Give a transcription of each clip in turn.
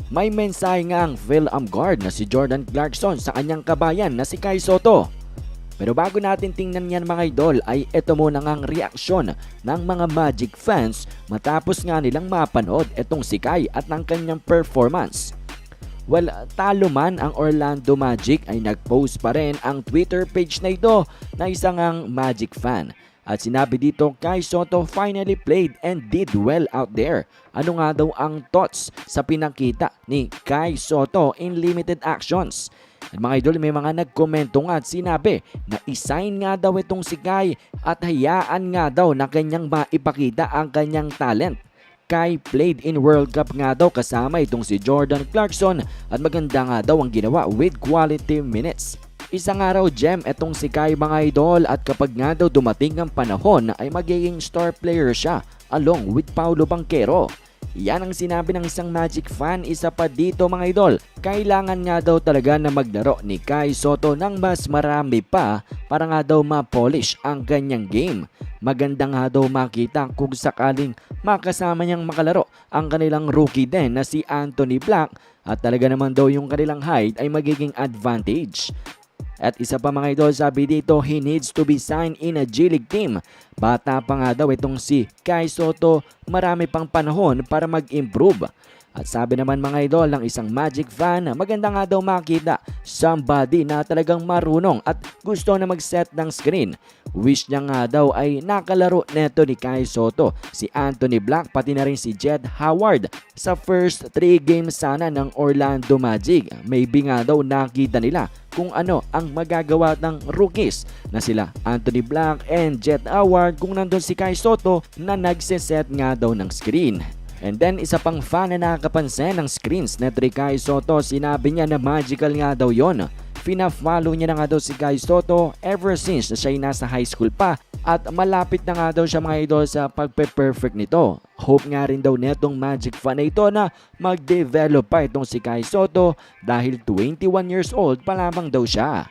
May mensahe nga ang Phil Guard na si Jordan Clarkson sa kanyang kabayan na si Kai Sotto. Pero bago natin tingnan yan mga idol ay ito muna nga ang reaksyon ng mga Magic fans matapos nga nilang mapanood itong si Kai at ng kanyang performance. Well, talo man ang Orlando Magic ay nag-post pa rin ang Twitter page na ito na isang ang Magic fan. At sinabi dito, Kai Sotto finally played and did well out there. Ano nga daw ang thoughts sa pinakita ni Kai Sotto in limited actions? At mga idol, may mga nagkomento nga at sinabi na isign nga daw itong si Kai at hayaan nga daw na kanyang maipakita ang kanyang talent. Kai played in World Cup nga daw kasama itong si Jordan Clarkson at maganda nga daw ang ginawa with quality minutes. Isang araw gem etong si Kai mga idol at kapag nga daw dumating ang panahon ay magiging star player siya along with Paolo Banchero. Yan ang sinabi ng isang Magic fan. Isa pa dito mga idol, kailangan nga daw talaga na maglaro ni Kai Sotto ng mas marami pa para nga daw ma-polish ang kanyang game. Maganda nga daw makita kung sakaling makasama niyang makalaro ang kanilang rookie din na si Anthony Black at talaga naman daw yung kanilang height ay magiging advantage. At isa pa mga idol, sabi dito, he needs to be signed in a G-League team. Bata pa nga daw itong si Kai Sotto, marami pang panahon para mag-improve. At sabi naman mga idol ng isang Magic fan, maganda nga daw makita somebody na talagang marunong at gusto na mag-set ng screen. Wish niya nga daw ay nakalaro neto ni Kai Sotto, si Anthony Black pati na rin si Jett Howard sa first 3 games sana ng Orlando Magic. Maybe nga daw nakita nila kung ano ang magagawa ng rookies na sila Anthony Black and Jett Howard kung nandun si Kai Sotto na nagsiset nga daw ng screen. And then isa pang fan na nakakapansin ng screens na Kai Sotto, sinabi niya na magical nga daw yon. Pina-follow niya na nga daw si Kai Sotto ever since na siya nasa high school pa at malapit na nga daw siya mga idol sa pagpe-perfect nito. Hope nga rin daw netong Magic fan na ito na mag-develop pa itong si Kai Sotto dahil 21 years old pa lamang daw siya.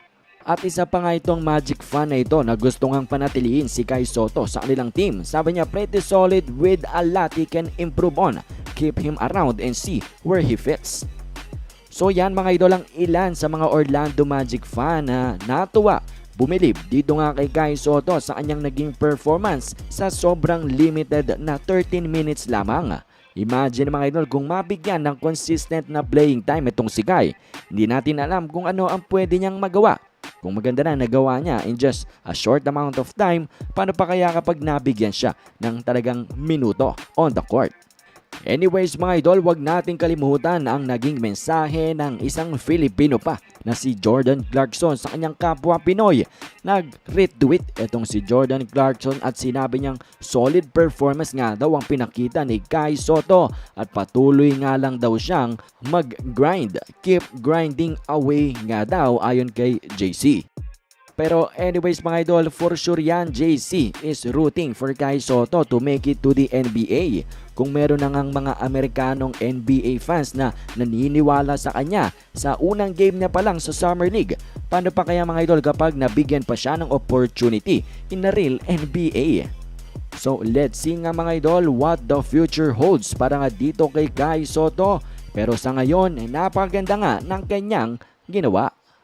At isa pa nga itong Magic fan na ito na gusto ngang panatiliin si Kai Sotto sa kanilang team. Sabi niya pretty solid with a lot he can improve on. Keep him around and see where he fits. So yan mga idol ang ilan sa mga Orlando Magic fan na natuwa, bumilib dito nga kay Kai Sotto sa kanyang naging performance sa sobrang limited na 13 minutes lamang. Imagine mga idol kung mabigyan ng consistent na playing time itong si Kai. Hindi natin alam kung ano ang pwede niyang magawa. Kung maganda na nagawa niya in just a short amount of time, paano pa kaya kapag nabigyan siya ng talagang minuto on the court? Anyways mga idol, wag nating kalimutan ang naging mensahe ng isang Filipino pa na si Jordan Clarkson sa kanyang kapwa Pinoy. Nag-retweet itong si Jordan Clarkson at sinabi niyang solid performance nga daw ang pinakita ni Kai Sotto at patuloy nga lang daw siyang mag-grind. Keep grinding away nga daw ayon kay JC. Pero anyways mga idol, for sure yan, JC is rooting for Kai Sotto to make it to the NBA. Kung meron na ngang mga Amerikanong NBA fans na naniniwala sa kanya sa unang game niya pa lang sa Summer League, paano pa kaya mga idol kapag nabigyan pa siya ng opportunity in the real NBA? So let's see nga mga idol what the future holds para nga dito kay Kai Sotto. Pero sa ngayon, napakaganda nga ng kanyang ginawa.